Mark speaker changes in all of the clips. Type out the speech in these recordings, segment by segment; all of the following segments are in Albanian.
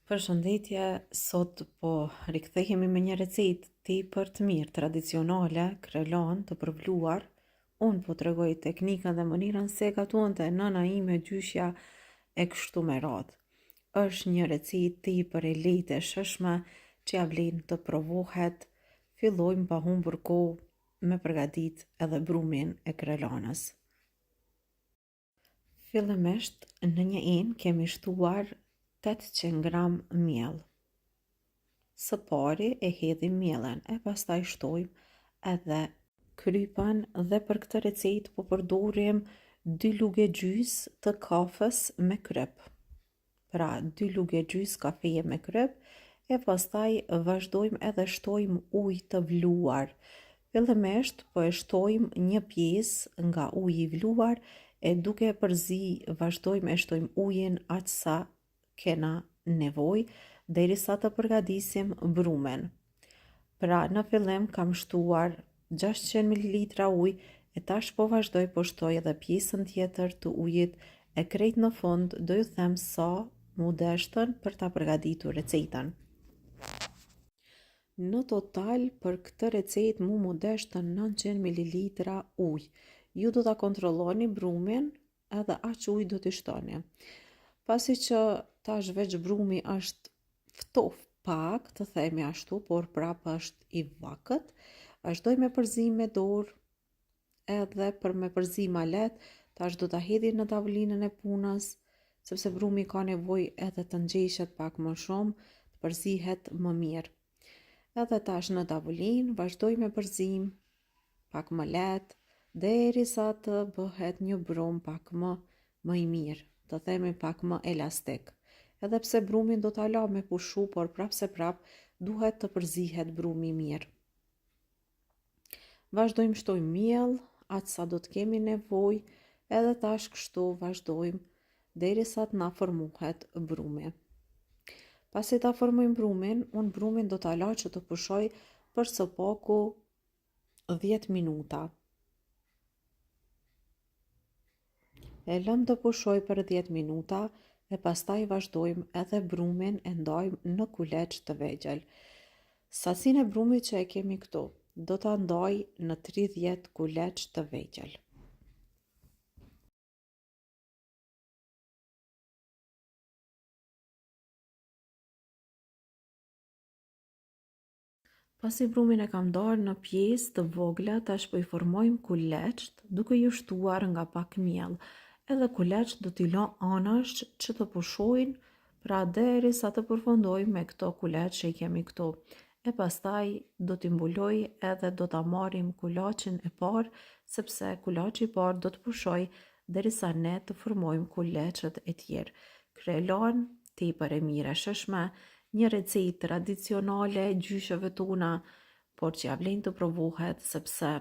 Speaker 1: Përshëndetje, sot po rikthehemi me një recetë tepër të mirë, tradicionale, krelon, të përvluar. Unë po t'rregoj teknikën dhe mënyrën se gatuante nëna ime, gjyshja e kështu me radhë. Është një recetë tepër e lehtë e shijshme që ja vlen të provohet. Fillojmë pa humbur kohë me përgatit edhe brumin e krelonës. Fillimisht në një enë kemi shtuar 800 gram miell. Së pari e hedhim miellin e pastaj shtojmë edhe krypën dhe për këtë recetë po përdorim 2 luge gjys të kafës me kryp. Pra 2 luge gjys kafeje me kryp e pastaj vazhdojmë edhe shtojmë ujë të vluar. Fillimisht po e shtojmë një pjesë nga uji i vluar e duke e përzi vazhdojmë e shtojmë ujin aq sa kena nevojë derisa të përgatisim brumin. Pra në fillim kam shtuar 600 ml ujë e tash po vazhdoj po shtoj edhe pjesën tjetër të ujit e krejt në fund do ju them sa mu deshtën për ta përgatitur recetën. Në total për këtë recetë mu deshtën 900 ml ujë. Ju do ta kontrolloni brumin edhe aq ujë do t'i shtoni. Pasi që tash veç brumi është ftoft pak, të themi ashtu, por prapë është i vakët, vazhdoj me përzim me dorë edhe për me përzim ma lehtë, tash do ta hedhi në tavolinën e punës, sepse brumi ka nevojë edhe të ngjeshet pak më shumë, të përzihet më mirë. Edhe tash në tavolinë vazhdoj me përzim pak më lehtë, derisa të bëhet një brum pak më i mirë, të themi pak më elastik. Edhe pse brumin do ta la me pushu, por prap se prap duhet të përzihet brumi mirë. Vazhdojmë shtojmë miell, aq sa do të kemi nevojë, edhe tash kështu vazhdojmë derisa të na formohet brumi. Pasi ta formojmë brumin, unë brumin do ta la që të pushoj për së paku 10 minuta. E lëm të pushoj për 10 minuta e pastaj vazhdojmë edhe brumin e ndajmë në kuleç të vegjël. Sasinë e brumit që e kemi këtu do ta ndaj në 30 kuleç të vegjël. Pasi brumin e kam ndarë në pjesë të vogla, tash po i formojmë kuleçt duke ju shtuar nga pak miell. Edhe kuleçt do t'i lë anash që të pushojnë, pra derisa të përfundojmë me këto kuleç që i kemi këtu. E pastaj do t'i mbuloj edhe do ta marrim kulaçin e parë, sepse kulaçi i parë do të pushoj derisa ne të formojmë kuleçet e tjerë. Krelon tepër e mirë e shijshme, një recetë tradicionale gjysheve tona, por që ja vlen të provohet sepse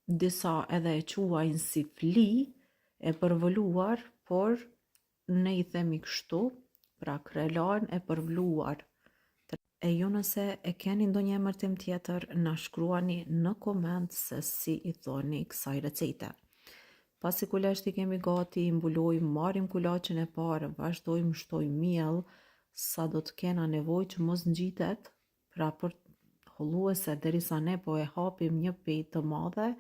Speaker 1: disa edhe e quajnë si fli e përvëluar, por ne i themi kështu, pra krelon e përvluar. E ju nëse e keni ndonjë emërtim tjetër, na shkruani në koment se si i thoni kësaj recete. Pasi kuleçt i kemi gati, i mbulojmë, marrim kulaçin e parë, vazhdojmë shtojmë miell sa do të kena nevojë që mos ngjitet, pra për holluese derisa ne po e hapim një petë të madhe,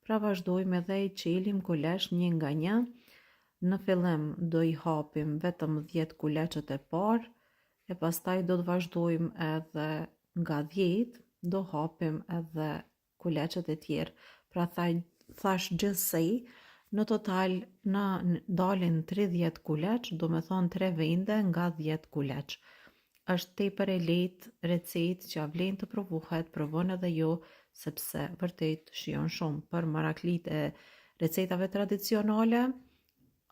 Speaker 1: pra vazhdojmë edhe i çelim kuleç një nga një. Në fillim do i hapim vetëm 10 kuleçet e parë, e pastaj do të vazhdojmë edhe nga 10, do hapim edhe kuleçet e tjerë. Pra thash gjithsej, në total na dalin 30 kuleç, do me thonë 3 vende nga 10 kuleç. Është tepër e lehtë recetë që vlen të provohet, provoni edhe ju, sepse vërtet shijon shumë. Për maraklit e recetave tradicionale,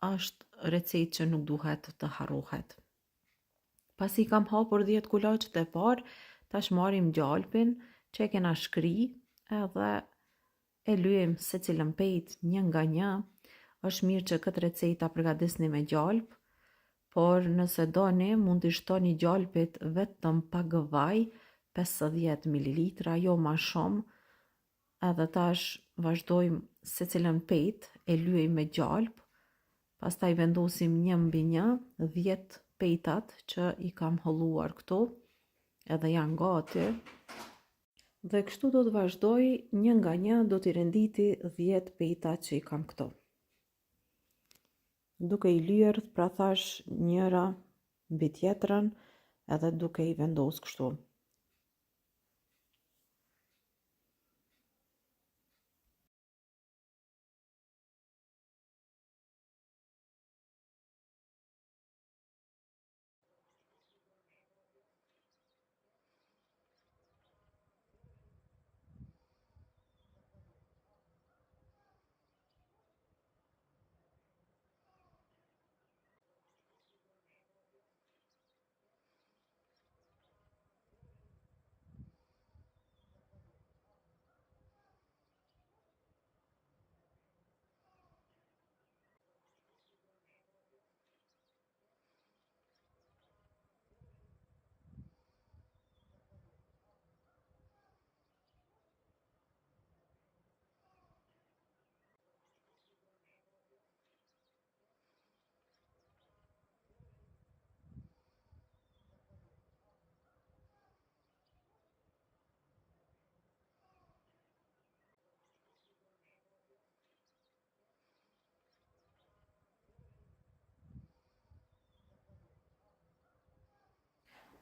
Speaker 1: është recetë që nuk duhet të harrohet. Pasi kam hapur 10 kulaçet e parë, tash marrim gjalpin që e kena shkri edhe e lyejm secilën petë një nga një. Është mirë që këtë recetë ta përgatisni me gjalp, por nëse doni mund t'i shtoni gjalpit vetëm pak vaj, 50 ml, jo ma shumë. Edhe tash vazhdojmë secilën petë, e lyejmë me gjalp, pastaj vendosim një mbi një, 10 pejtat që i kam holluar këtu, edhe janë gati. Dhe kështu do të vazhdoj, një nga një do t'i renditi 10 pejtat që i kam këtu. Duke i lyer, pra thash, njëra mbi tjetrën, edhe duke i vendos kështu.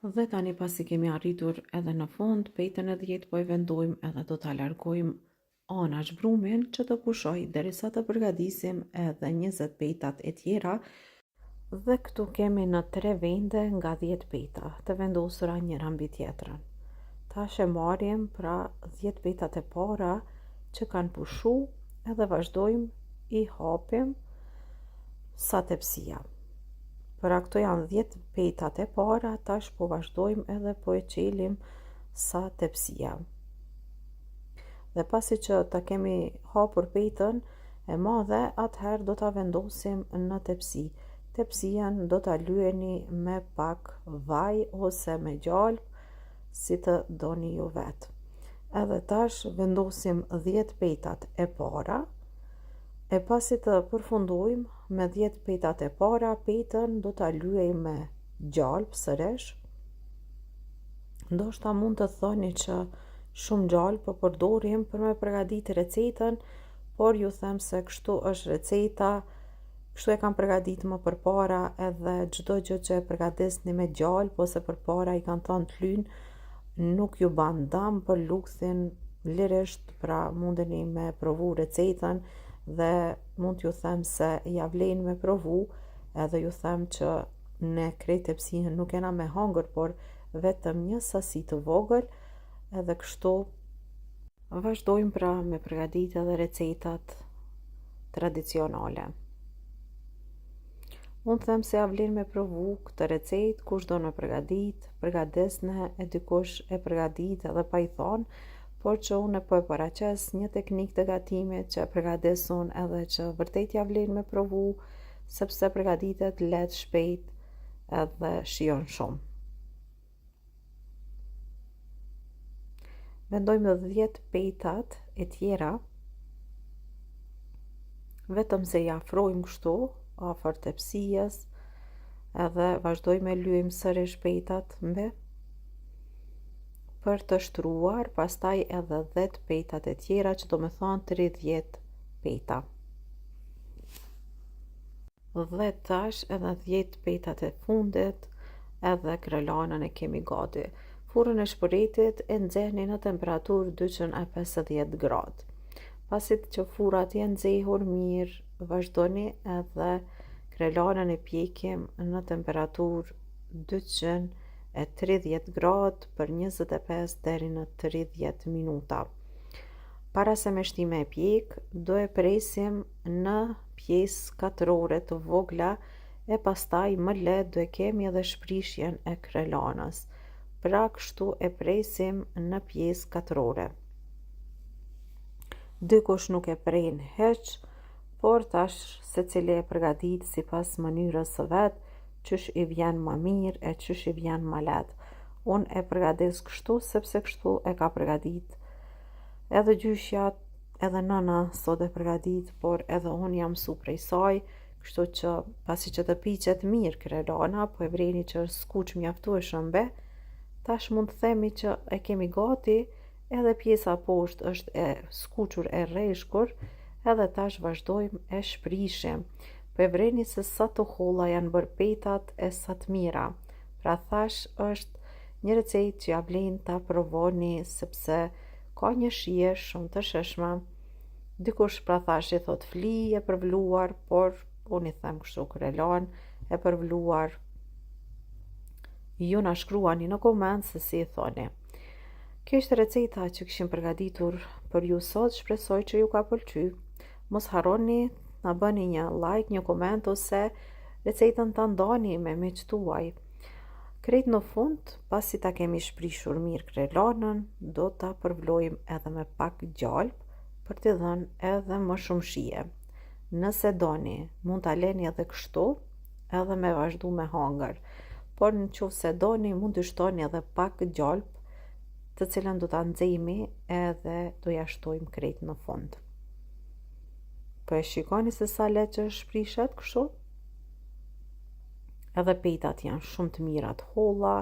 Speaker 1: Dhe tani pasi kemi arritur edhe në fund, pejtën e 10 po e vendojmë edhe do t'a largojmë anash brumin që të pushoj derisa të përgatisim edhe 20 pejtat e tjera. Dhe këtu kemi në 3 vende nga 10 pejta të vendosura njëra mbi tjetrën. Tash e marrim pra 10 pejtat e para që kanë pushu edhe vazhdojmë i hapim sa tepsia. Pra këto janë 10 pejtat e para, tash po vazhdojmë edhe po e qelim sa tepsia. Dhe pasi që ta kemi hapur pejtën e madhe, atëherë do ta vendosim në tepsi. Tepsien do ta lyeni me pak vaj ose me gjalp, si të doni ju vetë. Edhe tash vendosim 10 pejtat e para, e pasi të përfundojmë me 10 pejtat e para, pejtën do ta lyejmë me gjalp sërish. Ndoshta mund të thoni që shumë gjalp po përdorim për me përgatitur recetën, por ju them se kështu është receta, kështu e kam përgatitur më përpara, edhe çdo gjë që e përgatisni me gjalp ose përpara i kanë thënë të lynë, nuk ju ban dëm për lukthin lirisht, pra mundeni me provu recetën dhe mund t'ju them se ja vlen me provu, edhe ju them që ne krejt tepsinë nuk kena me hangër, por vetëm një sasi të vogël, edhe kështu vazhdojmë pra me përgatitë edhe recetat tradicionale. Unë them se ja vlen me provu këtë recetë, kush do në përgatisne, e dikush e përgatit edhe pa i thonë, por që unë po e paraqes një teknik të gatimit që përgatis unë edhe që vërtet ja vlen me provu, sepse përgatitet lehtë, shpejt edhe shijon shumë. Vendojmë 10 pejtat e tjera, vetëm se ja afrojmë kështu afër tepsijës, edhe vazhdojmë e lyejmë sërish pejtat mbi për të shtruar pastaj edhe 10 pejtat e tjera, që do me thonë 30 pejta. Dhe tash edhe 10 pejtat e fundit, edhe krelanën e kemi gati. Furrën e shpëretit e nxehni në temperaturë 250 gradë. Pasit që furrat janë nxehur mirë, vazhdoni edhe krelanën e pjekim në temperaturë 230 gradë për 25 deri në 30 minuta. Para se me shtime e pjek, do e presim në pjesë katrore të vogla, e pastaj më lehtë do e kemi edhe shprishjen e krelanës. Pra kështu e presim në pjesë katrore. Dikush nuk e pren hiç, por tash secili e përgatit sipas mënyrës së vet, qysh i vjen më mirë e qysh i vjen më lehtë. Unë e përgatis kështu sepse kështu e ka përgatit edhe gjyshja, edhe nëna sot e përgatit, por edhe unë jam mësu prej saj, Kështu që pasi që të piqet mirë krelana, po e vreni që është skuq mjaftueshëm be, tash mund të themi që e kemi gati, edhe pjesa poshtë është e skuqur e rreshkur, edhe tash vazhdojmë e shprishim. Po e vreni se sa të holla janë bërë petat e sa të mira. Pra thash është një recetë që ja vlen ta provoni sepse ka një shije shumë të shëshme. Dikush pra thash i thot fli e përvluar, por unë i them kështu krelan e përvluar. Ju na shkruani në koment se si i thoni. Kjo ishte receta që kishim përgatitur për ju sot, shpresoj që ju ka pëlqy. Mos harroni na bëni një like, një koment ose recetën ta ndani me miqtë tuaj. Krejt në fund, pasi ta kemi shprishur mirë krelanën, do ta përvlojmë edhe me pak gjalp për t'i dhënë edhe më shumë shije. Nëse doni, mund ta leni edhe kështu, edhe me vazhdu me hangër. Por në qoftë se doni, mund të shtoni edhe pak gjalp, të cilën do ta nxejmi edhe do ja shtojmë krejt në fund. Po e shikoni se sa lehtë që shprishet kështu? Edhe petat janë shumë të mira të holla,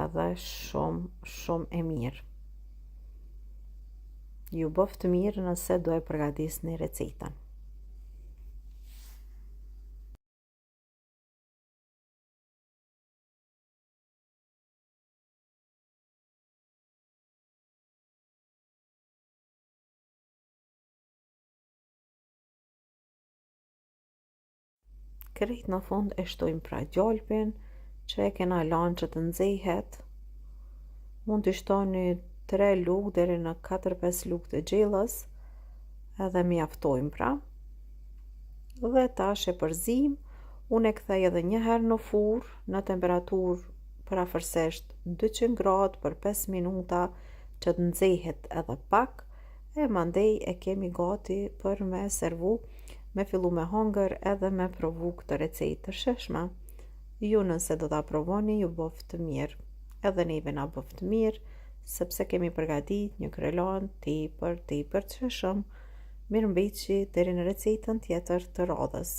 Speaker 1: edhe shumë e mirë. Ju bëft mirë nëse do e përgatisni recetën. Krejt në fund e shtojmë pra gjalpin që e kena lanë që të nxehet. Mund të shtoni 3 lugë deri në 4-5 lugë të gjellës, edhe mjaftojmë pra. Dhe tash e përzim, unë e kthej edhe një herë në furr në temperaturë parafërsisht 200 gradë për 5 minuta që të nxehet edhe pak, e mandej e kemi gati për me servu, me fillu me hongër edhe me provu këtë recetë të shëshme. Ju nëse do ta provoni, ju bëft mirë. Edhe neve na bëft mirë, sepse kemi përgatit një krelan tepër të shëshëm. Mirëmbëjtje deri në recetën tjetër të radhës.